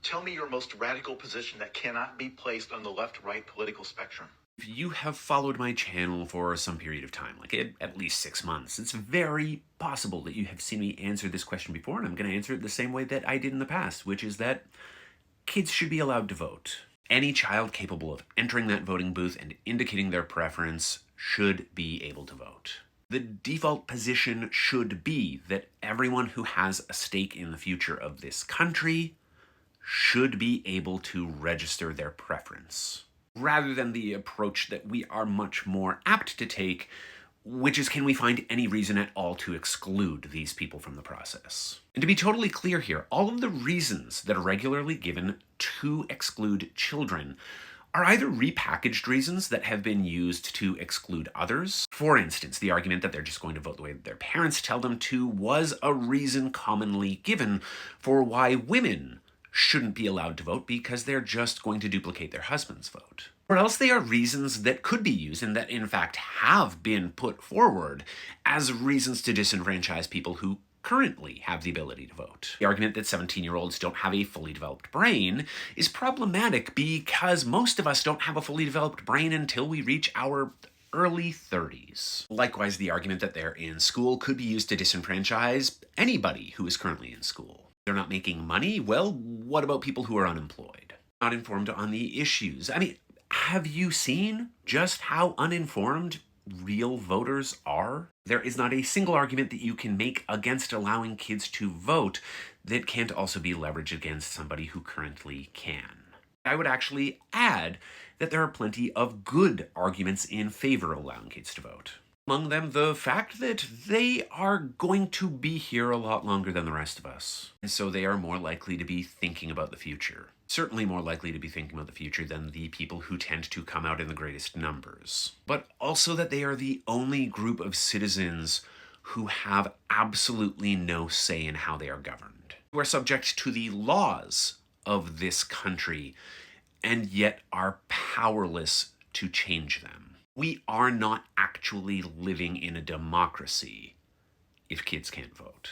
Tell me your most radical position that cannot be placed on the left-right political spectrum. If you have followed my channel for some period of time, like at least 6 months, it's very possible that you have seen me answer this question before, and I'm going to answer it the same way that I did in the past, which is that kids should be allowed to vote. Any child capable of entering that voting booth and indicating their preference should be able to vote. The default position should be that everyone who has a stake in the future of this country should be able to register their preference, rather than the approach that we are much more apt to take, which is, can we find any reason at all to exclude these people from the process? And to be totally clear here, all of the reasons that are regularly given to exclude children are either repackaged reasons that have been used to exclude others. For instance, the argument that they're just going to vote the way that their parents tell them to was a reason commonly given for why women shouldn't be allowed to vote, because they're just going to duplicate their husband's vote. Or else they are reasons that could be used and that in fact have been put forward as reasons to disenfranchise people who currently have the ability to vote. The argument that 17-year-olds don't have a fully developed brain is problematic because most of us don't have a fully developed brain until we reach our early 30s. Likewise, the argument that they're in school could be used to disenfranchise anybody who is currently in school. They're not making money? Well, what about people who are unemployed? Not informed on the issues. I mean, have you seen just how uninformed real voters are? There is not a single argument that you can make against allowing kids to vote that can't also be leveraged against somebody who currently can. I would actually add that there are plenty of good arguments in favor of allowing kids to vote. Among them, the fact that they are going to be here a lot longer than the rest of us. And so they are more likely to be thinking about the future. Certainly more likely to be thinking about the future than the people who tend to come out in the greatest numbers. But also that they are the only group of citizens who have absolutely no say in how they are governed, who are subject to the laws of this country, and yet are powerless to change them. We are not actually living in a democracy if kids can't vote.